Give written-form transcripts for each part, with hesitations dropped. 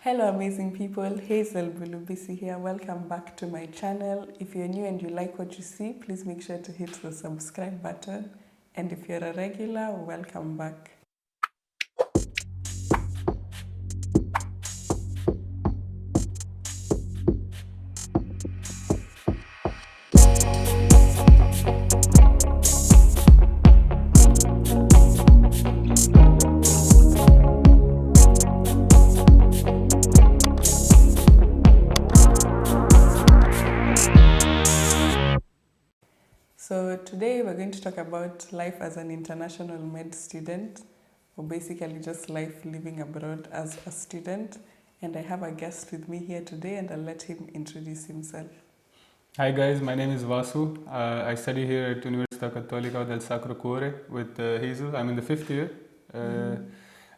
Hello amazing people, Hazel Bulubisi here. Welcome back to my channel. If you're new and you like what you see, please make sure to hit the subscribe button. And if you're a regular, welcome back. So today we're going to talk about life as an international med student, or basically just life living abroad as a student. And I have a guest with me here today, and I'll let him introduce himself. Hi guys, my name is Vasu. I study here at Università Cattolica del Sacro Cuore with Hazel. I'm in the 5th year,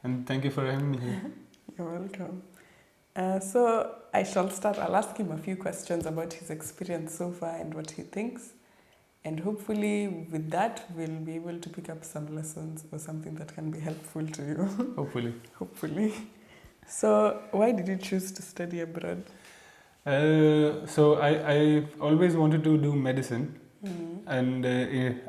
and thank you for having me here. You're welcome. So I shall start. I'll ask him a few questions about his experience so far and what he thinks. And hopefully with that, we'll be able to pick up some lessons or something that can be helpful to you. Hopefully. Hopefully. So why did you choose to study abroad? So I always wanted to do medicine, and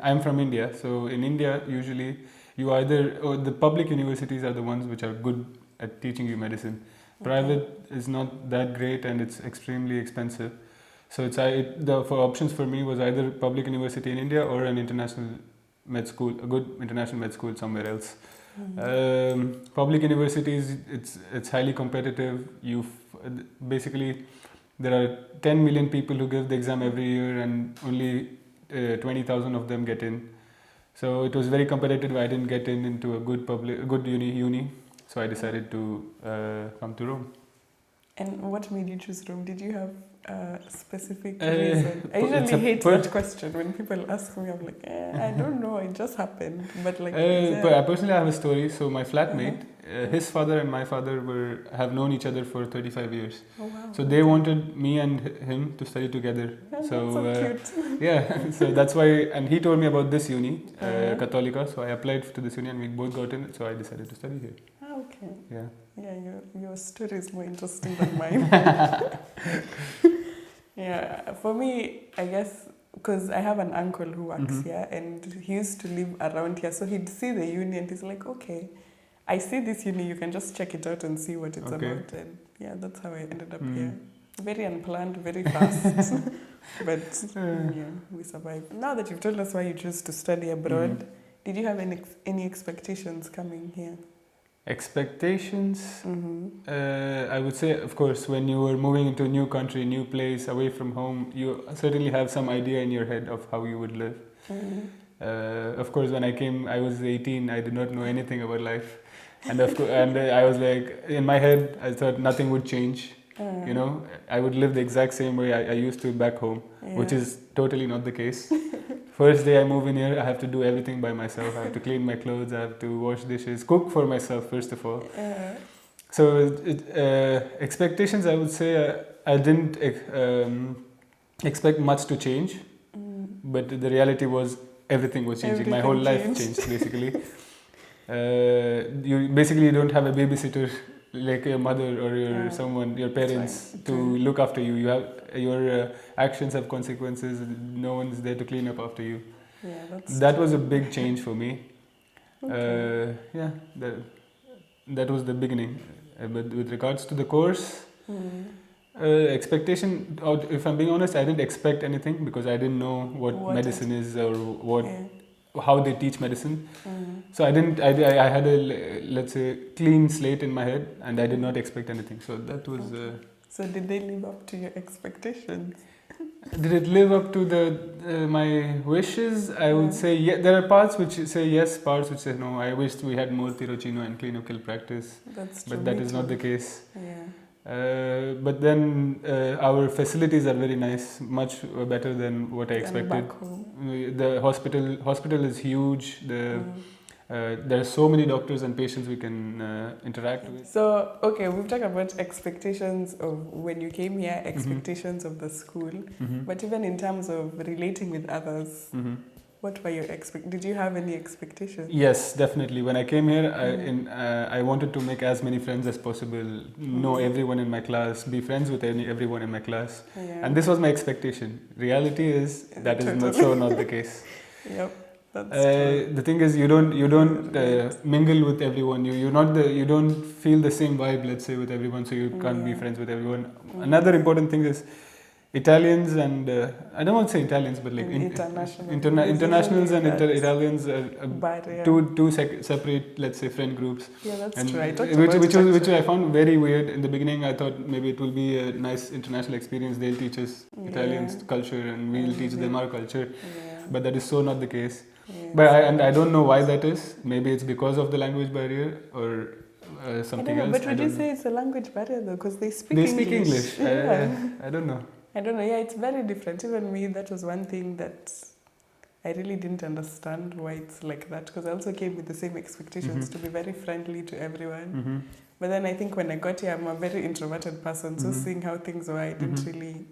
I'm from India. So in India, usually the public universities are the ones which are good at teaching you medicine. Private is not that great and it's extremely expensive. So the options for me was either public university in India or an international med school, a good international med school somewhere else. Public universities, it's highly competitive. Basically, there are 10 million people who give the exam every year, and only 20,000 of them get in. So it was very competitive. I didn't get into a good uni. So I decided to come to Rome. And what made you choose Rome? Did you have a specific reason? I usually hate that question when people ask me. I'm like, I don't know. It just happened. But like, personally, I have a story. So my flatmate, his father and my father have known each other for 35 years. Oh wow! So they wanted me and him to study together. That's so cute. Yeah. So that's why. And he told me about this uni, Cattolica. So I applied to this uni, and we both got in. So I decided to study here. Okay. Yeah. Yeah, your story is more interesting than mine. Yeah, for me, I guess, because I have an uncle who works here, and he used to live around here, so he'd see the uni and he's like, okay, I see this uni, you can just check it out and see what it's about. And yeah, that's how I ended up here. Very unplanned, very fast, but yeah, we survived. Now that you've told us why you chose to study abroad, did you have any expectations coming here? Expectations? I would say, of course, when you were moving into a new country, new place, away from home, you certainly have some idea in your head of how you would live. Of course, when I came, I was 18. I did not know anything about life, and I was like, in my head, I thought nothing would change. You know, I would live the exact same way I used to back home, which is totally not the case. First day I move in here, I have to do everything by myself. I have to clean my clothes, I have to wash dishes, cook for myself first of all. So expectations, I would say I didn't expect much to change, but the reality was everything was changing. My whole life changed basically. You don't have a babysitter like your mother or your parents to look after you. You have your actions have consequences. No one's there to clean up after you. Yeah, that was a big change for me. That was the beginning. But with regards to the course, expectation. If I'm being honest, I didn't expect anything because I didn't know what medicine is or how they teach medicine. So I had a, let's say, clean slate in my head, and I did not expect anything. So that was... So did they live up to your expectations? Did it live up to my wishes? I would say, yeah. There are parts which say yes, parts which say no. I wished we had more tirocinio and clinical practice. That's true. But that is not the case. Yeah. But then our facilities are very nice, much better than what I expected. Back home. The hospital is huge. There are so many doctors and patients we can interact with. So, okay, we've talked about expectations of when you came here, expectations of the school, but even in terms of relating with others, What were your Did you have any expectations? Yes, definitely. When I came here, I wanted to make as many friends as possible, know everyone in my class, be friends with everyone in my class. Yeah. And this was my expectation. Reality is that is not the case. Yep, that's true. The thing is, you don't mingle with everyone. You don't feel the same vibe, let's say, with everyone, so you can't be friends with everyone. Another important thing is Italians and I don't want to say Italians, but like internationals and Italians are two separate, let's say, friend groups. Yeah, that's and true. I talked which I found very weird in the beginning. I thought maybe it will be a nice international experience. They'll teach us Italians culture and we'll teach them our culture, but that is so not the case. Yeah, but I don't know why that is. Maybe it's because of the language barrier or something else. But would you say it's a language barrier though? Because they speak English. Yeah. I don't know. I don't know. Yeah, it's very different. Even me, that was one thing that I really didn't understand why it's like that. Because I also came with the same expectations to be very friendly to everyone. But then I think when I got here, I'm a very introverted person. So seeing how things were, I didn't really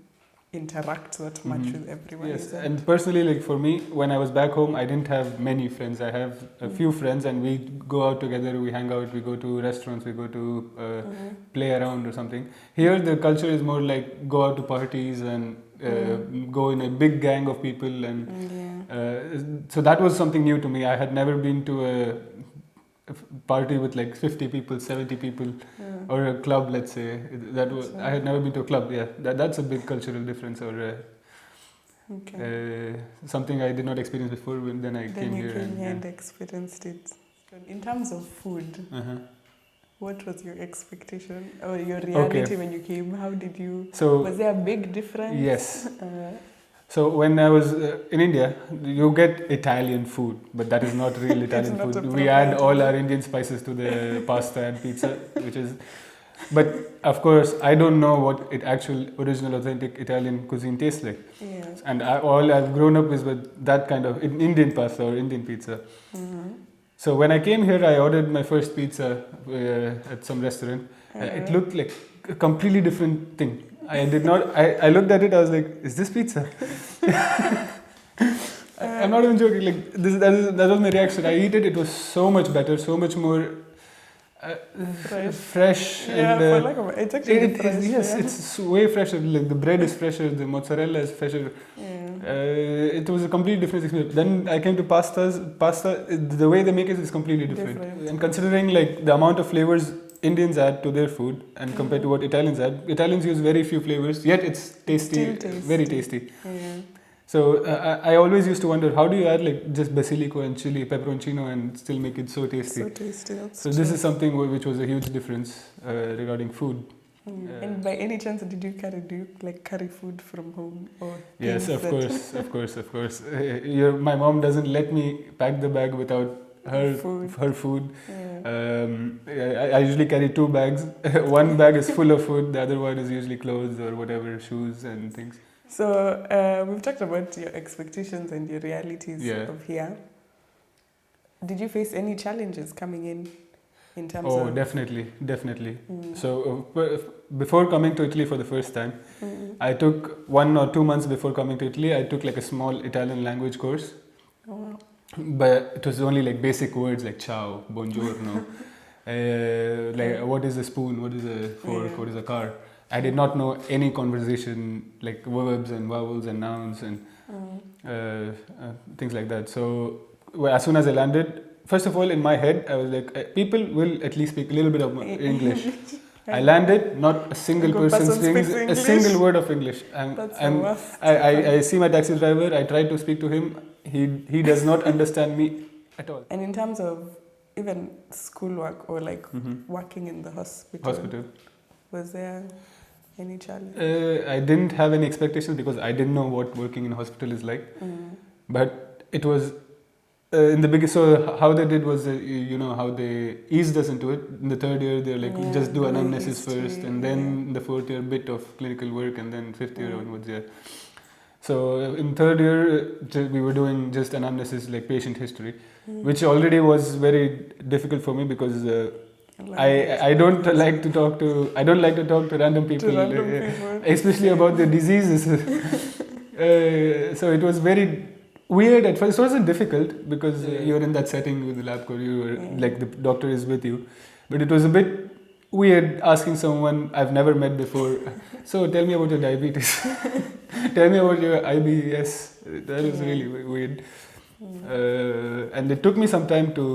interact that much with everyone. Yes, and personally, like for me, when I was back home, I didn't have many friends. I have a few friends, and we go out together, we hang out, we go to restaurants, we go to play around or something. Here, the culture is more like go out to parties and go in a big gang of people, and so that was something new to me. I had never been to a party with like 50 people, 70 people, or a club, let's say. That was I had never been to a club. Yeah, that's a big cultural difference, or something I did not experience before. When then I came here and experienced it. In terms of food, what was your expectation or your reality when you came? How did you? Was there a big difference? Yes. So when I was in India, you get Italian food, but that is not real Italian food. We add all our Indian spices to the pasta and pizza, which is. But of course, I don't know what actual original authentic Italian cuisine tastes like. Yes. And all I've grown up is with that kind of Indian pasta or Indian pizza. So when I came here, I ordered my first pizza at some restaurant. It looked like a completely different thing. I did not. I looked at it. I was like, "Is this pizza?" I'm not even joking. Like that was my reaction. I eat it. It was so much better, so much more fresh. Yeah, and, it's actually fresh. Yes, it's way fresher. Like the bread is fresher, the mozzarella is fresher. It was a completely different experience. Then I came to pasta. The way they make it is completely different. And considering like the amount of flavors Indians add to their food and compared to what Italians add, Italians use very few flavors, yet it's tasty, very tasty. So I always used to wonder, how do you add like just basilico and chili, pepperoncino, and still make it so tasty? So tasty. So this is something which was a huge difference regarding food. And by any chance, do you carry food from home? Or yes, of course. My mom doesn't let me pack the bag without her food. I usually carry 2 bags. One bag is full of food, the other one is usually clothes or whatever, shoes and things. So we've talked about your expectations and your realities of here. Did you face any challenges coming in terms of... Oh, definitely. So before coming to Italy for the first time, I took 1 or 2 months before coming to Italy, I took like a small Italian language course. Oh, wow. But it was only like basic words like ciao, buongiorno, like what is a spoon, what is a fork, what is a car. I did not know any conversation like verbs and vowels and nouns and things like that. So as soon as I landed, first of all in my head I was like, people will at least speak a little bit of English. I landed, not a single person speaks a single word of English. I see my taxi driver, I tried to speak to him, he does not understand me at all. And in terms of even schoolwork or like working in the hospital, was there any challenge? I didn't have any expectations because I didn't know what working in a hospital is like. But it was in the beginning. So how they did was, how they eased us into it. In the 3rd year, they're like, just do anamnesis first, and then in the 4th year, bit of clinical work, and then 5th year onwards. So in 3rd year, we were doing just anamnesis, like patient history, which already was very difficult for me because I don't like to talk to random people, especially about their diseases. So it was very weird at first. It wasn't difficult because Yeah. you're in that setting with the lab coat. You're Yeah. like the doctor is with you, but it was a bit weird asking someone I've never met before. So tell me about your diabetes. Tell me about your IBS. That was Yeah. really weird. And it took me some time to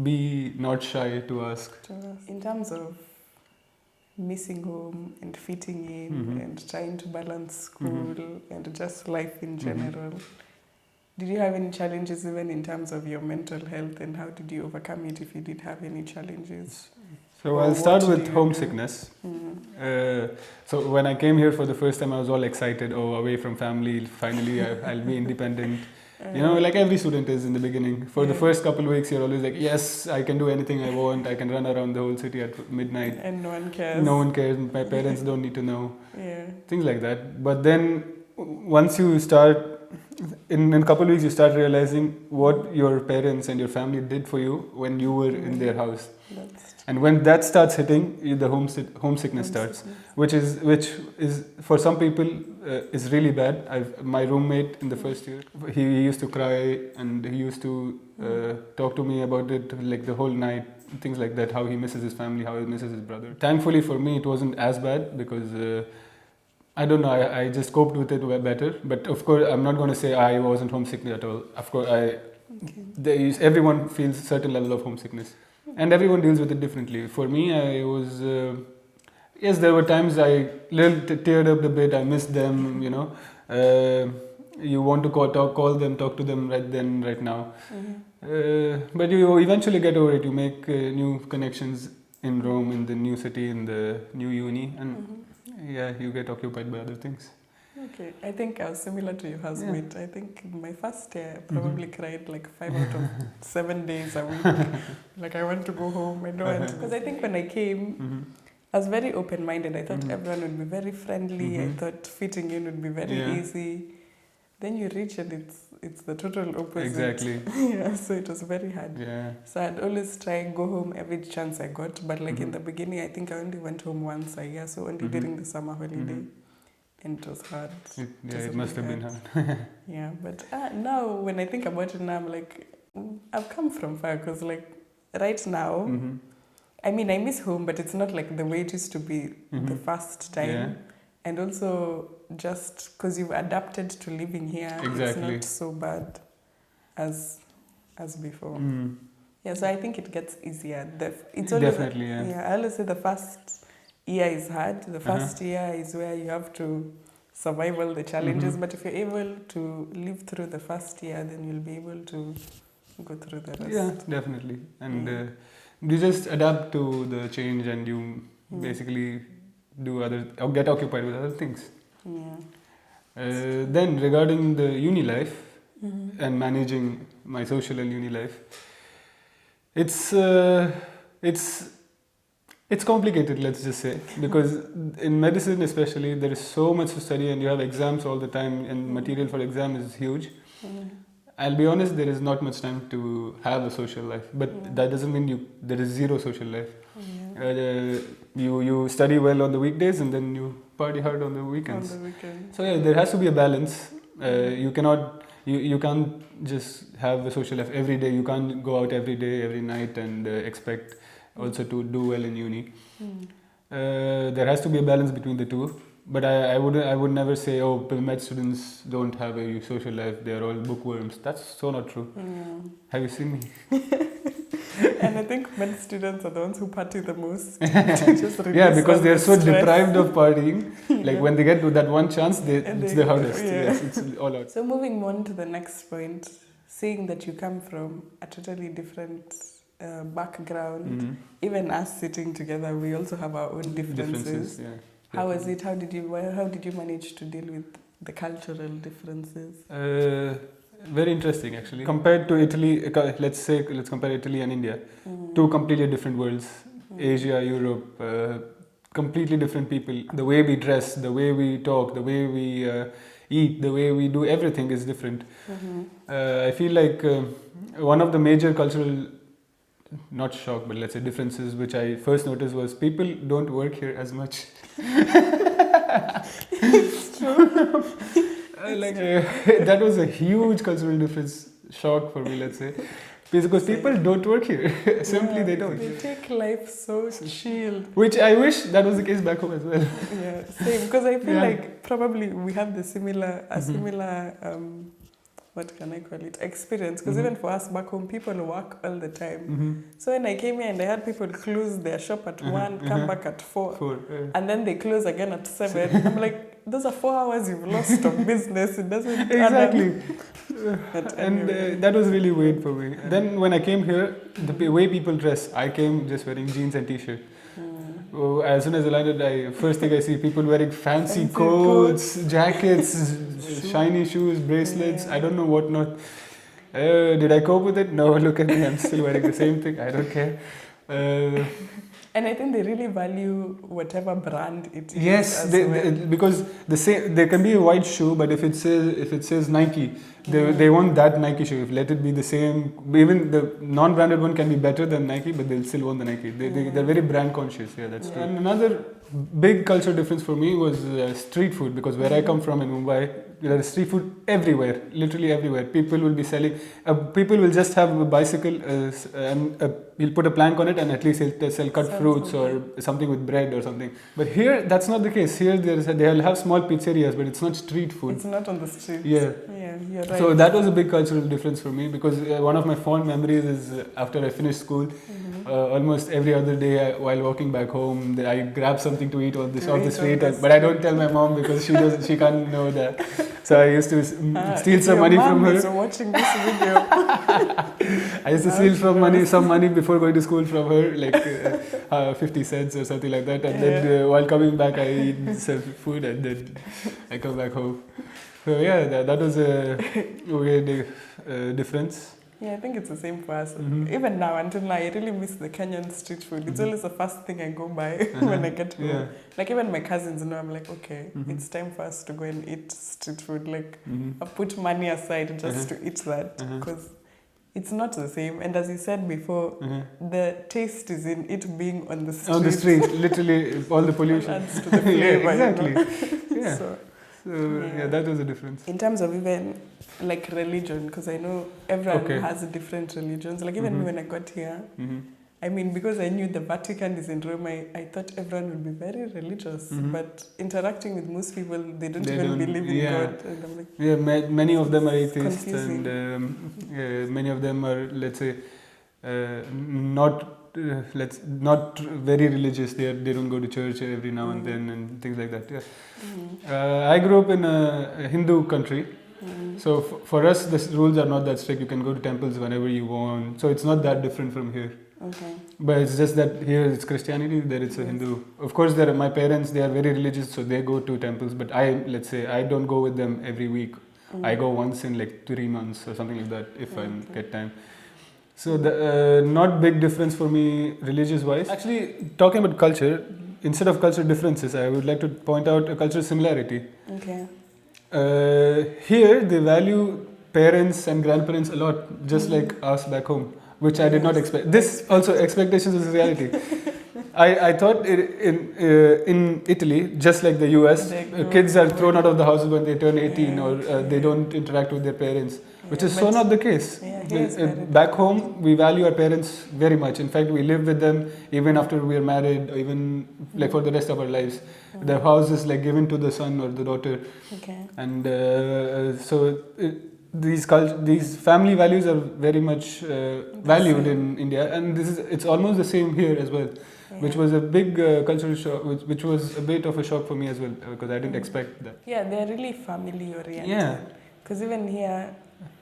be not shy to ask. In terms of missing home and fitting in Mhm. and trying to balance school and just life in Mhm. general, did you have any challenges even in terms of your mental health, and how did you overcome it if you did have any challenges? So Or I'll start what with do you homesickness. So when I came here for the first time, I was all excited. Oh, away from family, finally I'll be independent. You know, like every student is in the beginning. For the Yeah. first couple of weeks, you're always like, yes, I can do anything I want. I can run around the whole city at midnight. And no one cares. No one cares. My parents don't need to know. Yeah. Things like that. But then once you start, in a couple of weeks, you start realizing what your parents and your family did for you when you were in their house. That's And when that starts hitting, the homesickness starts, which is for some people is really bad. My roommate in the first year, he used to cry and he used to talk to me about it like the whole night, things like that. How he misses his family, how he misses his brother. Thankfully for me, it wasn't as bad because I don't know. I just coped with it better. But of course, I'm not going to say I wasn't homesick at all. Of course, everyone feels a certain level of homesickness. And everyone deals with it differently. For me, I was, yes, there were times I teared up a bit. I missed them, you know. You want to call them, talk to them right then, right now. But you eventually get over it. You make new connections in Rome, in the new city, in the new uni. And yeah, you get occupied by other things. Okay, I think I was similar to your housemate. I think my first year I probably cried like 5 out of 7 days a week. Like I want to go home. I don't want to. Because I think when I came, I was very open-minded. I thought everyone would be very friendly. I thought fitting in would be very easy. Then you reach and it's the total opposite. Exactly. Yeah, so it was very hard. Yeah. So I'd always try and go home every chance I got. But like in the beginning, I think I only went home once a year. So only during the summer holiday. And it was hard. It must have been hard. Yeah, but now when I think about it now, I'm like, I've come from far because like right now, I mean, I miss home, but it's not like the way it used to be the first time. Yeah. And also just because you've adapted to living here, it's not so bad as before. Yeah, so I think it gets easier. It's always Definitely, I always say the first year is hard. The first year is where you have to survive all the challenges. But if you're able to live through the first year, then you'll be able to go through the rest. Yeah, definitely. And you just adapt to the change and you basically get occupied with other things. Yeah. Then regarding the uni life and managing my social and uni life, it's complicated, let's just say, because in medicine especially, there is so much to study and you have exams all the time and material for exam is huge. I'll be honest, there is not much time to have a social life, but that doesn't mean there is zero social life. You study well on the weekdays and then you party hard on the weekends. So yeah, there has to be a balance. You can't just have a social life every day. You can't go out every day, every night and expect also to do well in uni. There has to be a balance between the two. But I would never say, oh, med students don't have a social life. They are all bookworms. That's so not true. Have you seen me? And I think med students are the ones who party the most. Yeah, because they are so deprived of partying. Like when they get to that one chance, it's the hardest. Yes, it's all out. So moving on to the next point, seeing that you come from a totally different background, even us sitting together, we also have our own differences. Yeah. How was it? How did you manage to deal with the cultural differences? Very interesting, actually. Compared to Italy, let's compare Italy and India, two completely different worlds. Asia, Europe, completely different people. The way we dress, the way we talk, the way we eat, the way we do everything is different. I feel like one of the major cultural, not shock, but let's say differences which I first noticed was people don't work here as much. It's true. That was a huge cultural difference, shock for me, let's say. Because people don't work here. Simply they don't. They take life so chill. Which I wish that was the case back home as well. Yeah, same. Because I feel Yeah. like probably we have the similar, what can I call it, experience. Because even for us back home, people work all the time. So when I came here and I had people close their shop at 1, come back at 4, and then they close again at 7. I'm like, those are 4 hours you've lost of business. It doesn't Exactly. But And anyway. that was really weird for me. Then when I came here, the way people dress, I came just wearing jeans and t-shirt. Oh, as soon as I landed, first thing I see people wearing fancy coats, jackets, shiny shoes, bracelets, I don't know what not. Did I cope with it? No, look at me, I'm still wearing the same thing, I don't care. And I think they really value whatever brand it is. Yes, because there can be a white shoe, but if it says Nike, they want that Nike shoe. If let it be the same, even the non-branded one can be better than Nike, but they'll still want the Nike. They're very brand conscious. Yeah, that's true. And another big culture difference for me was street food, because where I come from in Mumbai, there is street food everywhere, literally everywhere. People will be selling. People will just have a bicycle and he'll put a plank on it, and at least he'll sell cut fruits or something with bread or something. But here, that's not the case. Here, they'll have small pizzerias, but it's not street food. It's not on the street. Yeah. Yeah, you're right. So that was a big cultural difference for me, because one of my fond memories is after I finished school, almost every other day while walking back home, I grab something to eat off the street, but I don't tell my mom because she can't know that. So I used to steal some money from her. So watching this video. I used to steal some money before going to school from her, like 50 cents or something like that, and then while coming back, I eat some food and then I come back home. So yeah, that was a weird difference. Yeah, I think it's the same for us. Even now, until now, I really miss the Kenyan street food. It's always the first thing I go by when I get home. Yeah. Like even my cousins know, I'm like, okay, it's time for us to go and eat street food. Like I put money aside just to eat that, because it's not the same. And as you said before, the taste is in it being on the street. On the street, literally, all the pollution. Adds to the flavor, yeah, exactly. You know? Yeah. So that was a difference. In terms of even like religion, because I know everyone has different religions. Like even when I got here, I mean, because I knew the Vatican is in Rome, I thought everyone would be very religious. But interacting with most people, they don't even believe in God. And I'm like, many of them are atheists, and many of them are, let's say, not very religious. They don't go to church every now and then and things like that. Yeah. I grew up in a Hindu country. So for us, the rules are not that strict. You can go to temples whenever you want. So it's not that different from here. Okay. But it's just that here it's Christianity, there it's a Hindu. Of course, my parents, they are very religious, so they go to temples. But let's say, I don't go with them every week. I go once in like 3 months or something like that if I get time. So not big difference for me religious-wise. Actually, talking about culture, instead of culture differences, I would like to point out a cultural similarity. Okay. Here, they value parents and grandparents a lot, just like us back home, which I did not expect. This also, expectations is reality. I thought in Italy, just like the US, kids are thrown out of the houses when they turn 18 or they don't interact with their parents, which is so not the case. Back home, we value our parents very much. In fact, we live with them even after we are married, or even like for the rest of our lives. The house is like given to the son or the daughter. Okay. And so these family values are very much valued in India, and it's almost the same here as well. Which was a big cultural shock, which was a bit of a shock for me as well, because I didn't expect that. Yeah, they're really family oriented. Yeah. Because even here,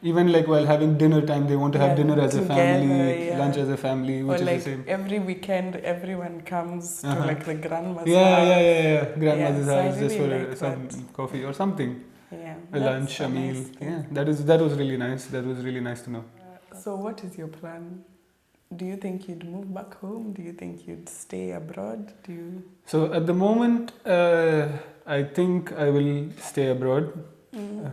even like while having dinner time, they want to have dinner as together, a family, lunch as a family, which or like is the same. Every weekend, everyone comes to like the grandma's house. Yeah. Grandmother's house, really just for like some coffee or something. Yeah. A lunch, a meal. Nice that was really nice. That was really nice to know. So what is your plan? Do you think you'd move back home? Do you think you'd stay abroad? So at the moment, I think I will stay abroad,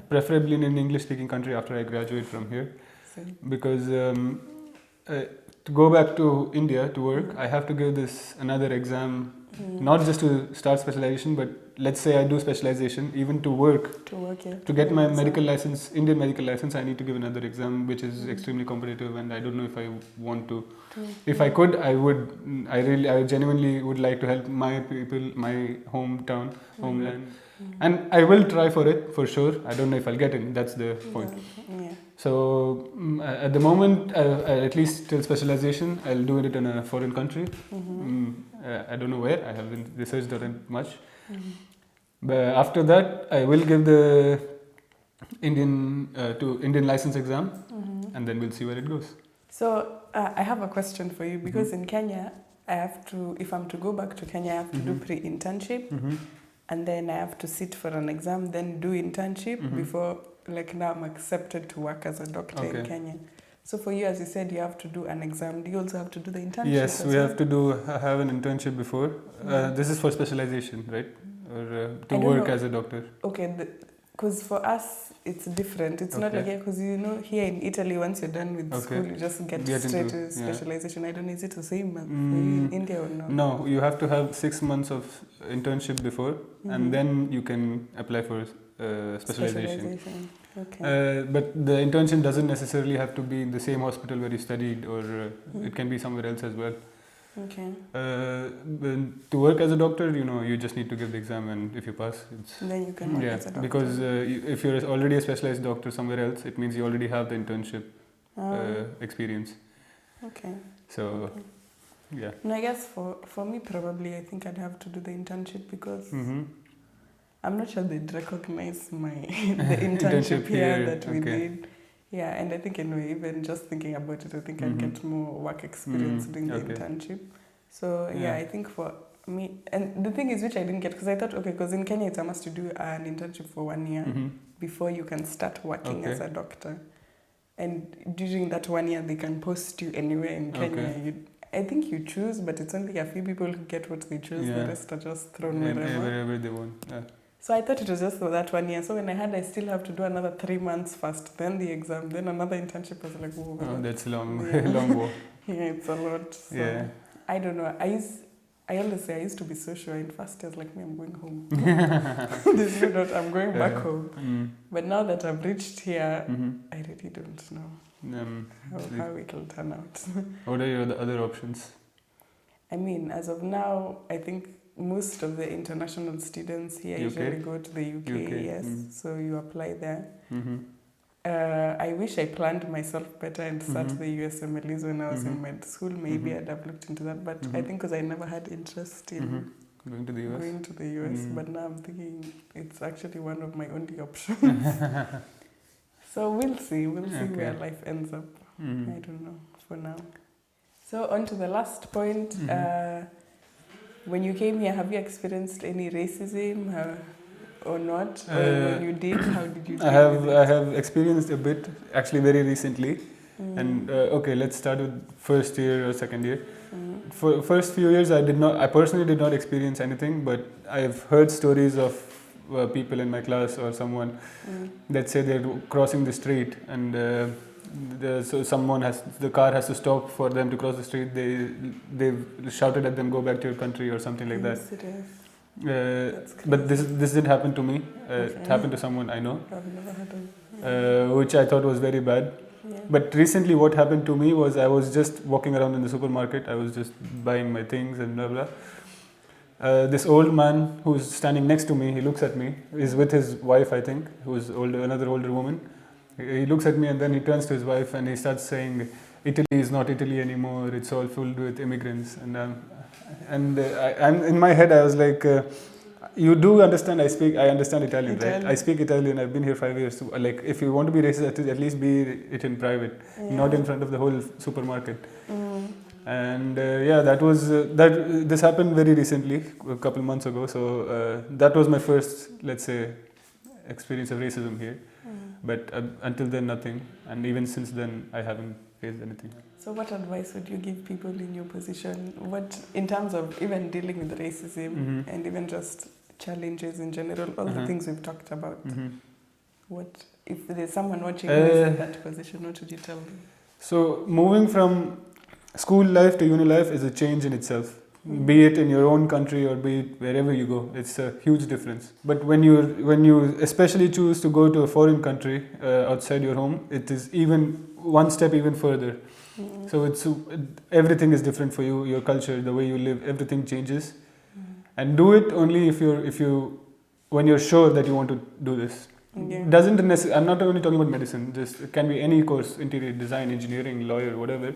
preferably in an English-speaking country after I graduate from here. Because to go back to India to work, I have to give another exam Not just to start specialization, but let's say I do specialization, even to work. To get my medical license, Indian medical license, I need to give another exam, which is extremely competitive, and I don't know if I want to. If I could, I would. I genuinely would like to help my people, my homeland, and I will try for it for sure. I don't know if I'll get in. That's the point. So at the moment, at least till specialization, I'll do it in a foreign country. I don't know where. I haven't researched on it much. But after that, I will give the Indian license exam, and then we'll see where it goes. So I have a question for you, because in Kenya, I have to, if I'm to go back to Kenya, I have to do pre-internship, and then I have to sit for an exam, then do internship before, like now I'm accepted to work as a doctor in Kenya. So for you, as you said, you have to do an exam. Do you also have to do the internship? Yes, we have to have an internship before. This is for specialization, right? Or to work as a doctor. Okay, because for us, it's different. It's not like here, because you know, here in Italy, once you're done with school, you just get straight to specialization. I don't know, is it the same in India or no? No, you have to have 6 months of internship before, and then you can apply for specialization. But the internship doesn't necessarily have to be in the same hospital where you studied, or it can be somewhere else as well. To work as a doctor, you just need to give the exam, and if you pass, then you can work as a doctor. Because if you're already a specialized doctor somewhere else, it means you already have the internship experience. So, yeah. And I guess for me, probably, I think I'd have to do the internship, because I'm not sure they'd recognize the internship here that we did. Yeah, and I think anyway, even just thinking about it, I think I'd get more work experience doing the internship. So yeah, I think for me, and the thing is, which I didn't get, because I thought, because in Kenya it's a must to do an internship for 1 year before you can start working as a doctor. And during that 1 year, they can post you anywhere in Kenya. I think you choose, but it's only a few people who get what they choose. The rest are just thrown wherever they want. So I thought it was just for that 1 year. So when I still have to do another 3 months first, then the exam, then another internship. I was like, whoa. Oh, that's long, long walk. Yeah, it's a lot. So I don't know. I always say I used to be so sure in first years, like me, I'm going home. There's no doubt I'm going back home. But now that I've reached here, I really don't know how it will turn out. What are your other options? I mean, as of now, I think most of the international students here usually go to the UK. So you apply there. I wish I planned myself better and start the USMLEs when I was in med school. Maybe I'd have looked into that, but I think because I never had interest in going to the US. But now I'm thinking it's actually one of my only options. So we'll see where life ends up. I don't know for now. So on to the last point. When you came here, have you experienced any racism or not? Or when you did, how did you deal with it? I have experienced a bit, actually very recently. And let's start with first year or second year. For first few years, I personally did not experience anything, but I've heard stories of people in my class or someone that say they're crossing the street, and so the car has to stop for them to cross the street. They've shouted at them, "Go back to your country" or something like that. But this didn't happen to me. It happened to someone I know. I've never had which I thought was very bad. But recently, what happened to me was I was just walking around in the supermarket. I was just buying my things and blah blah. This old man who's standing next to me, he looks at me. He's with his wife, I think, who's another older woman. He looks at me and then he turns to his wife and he starts saying, "Italy is not Italy anymore. It's all filled with immigrants." And I'm in my head, I was like, "You do understand? I understand Italian, right? I speak Italian. I've been here 5 years. So, like, if you want to be racist, at least be it in private, not in front of the whole supermarket." And this happened very recently, a couple months ago. So that was my first, let's say, experience of racism here. But until then, nothing. And even since then, I haven't faced anything. So what advice would you give people in your position? What, in terms of even dealing with racism and even just challenges in general, all the things we've talked about? What, if there's someone watching who is in that position, what would you tell them? So moving from school life to uni life is a change in itself. Be it in your own country or be it wherever you go, it's a huge difference. But when you especially choose to go to a foreign country outside your home, it is even one step even further. So everything is different for you, your culture, the way you live, everything changes. And do it only when you're sure that you want to do this. Doesn't necessarily. I'm not only talking about medicine. Just it can be any course: interior design, engineering, lawyer, whatever.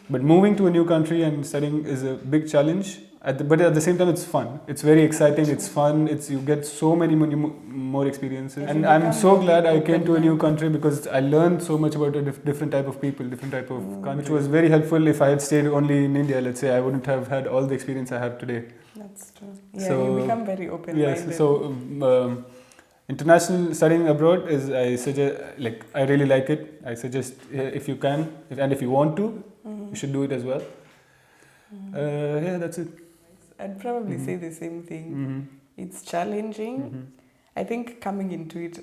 But moving to a new country and studying is a big challenge. But at the same time, it's fun. It's very exciting. It's fun. You get so many more experiences. And I'm so glad I came to a new country because I learned so much about a different type of people, different type of country, which was very helpful. If I had stayed only in India, let's say, I wouldn't have had all the experience I have today. That's true. Yeah, you become very open-minded. Yes. So international studying abroad I suggest. I really like it. I suggest if you can and if you want to, you should do it as well. Yeah, that's it. I'd probably say the same thing. It's challenging. I think coming into it,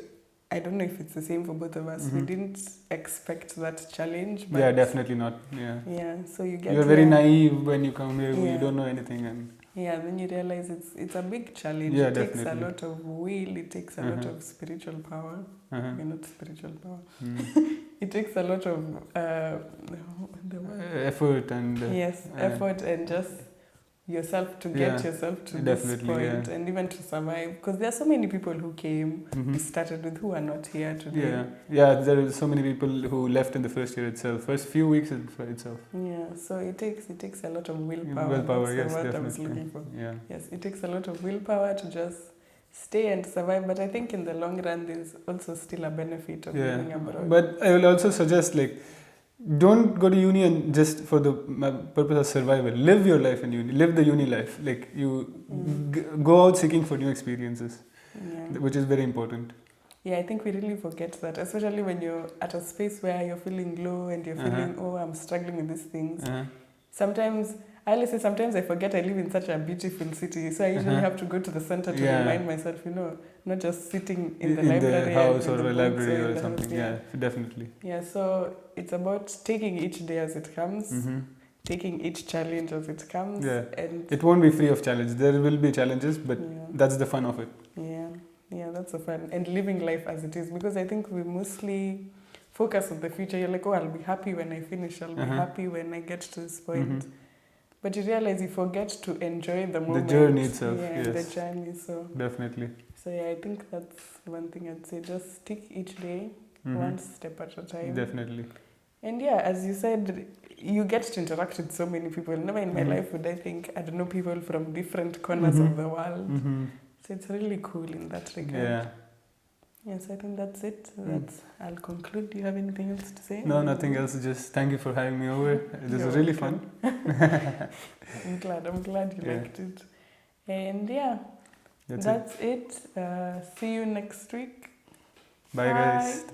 I don't know if it's the same for both of us. We didn't expect that challenge. But yeah, definitely not. Yeah. Yeah. So you're very naive when you come here. You don't know anything, and then you realize it's a big challenge. Yeah, it definitely. takes a lot of will. It takes a lot of spiritual power. Okay, not spiritual power. It takes a lot of effort and effort and just yourself to get yourself to this point and even to survive, because there are so many people who came, we started with, who are not here today. There are so many people who left in the first year itself, first few weeks itself. So it takes a lot of willpower. That's the word definitely. I was looking for. Yes, it takes a lot of willpower to just stay and survive, but I think in the long run there's also still a benefit of living abroad. But I will also suggest, don't go to uni and just for the purpose of survival. Live your life in uni. Live the uni life. Go out seeking for new experiences, which is very important. Yeah, I think we really forget that, especially when you're at a space where you're feeling low and you're feeling, I'm struggling with these things. Sometimes I forget I live in such a beautiful city, so I usually have to go to the center to remind myself, not just sitting in the library. The house or a library or something. Yeah, definitely. Yeah, so it's about taking each day as it comes, taking each challenge as it comes. Yeah, and it won't be free of challenge. There will be challenges, but that's the fun of it. Yeah, that's the fun. And living life as it is, because I think we mostly focus on the future. You're like, I'll be happy when I finish. I'll be happy when I get to this point. But you realize you forget to enjoy the moment. The journey itself. The journey. So definitely. So I think that's one thing I'd say. Just take each day, one step at a time. Definitely. And as you said, you get to interact with so many people. Never in my life would I think I'd know people from different corners of the world. So it's really cool in that regard. Yes, I think that's it. I'll conclude. Do you have anything else to say? No, nothing else. Just thank you for having me over. This was really fun. I'm glad you liked it. And that's it. See you next week. Bye. Guys.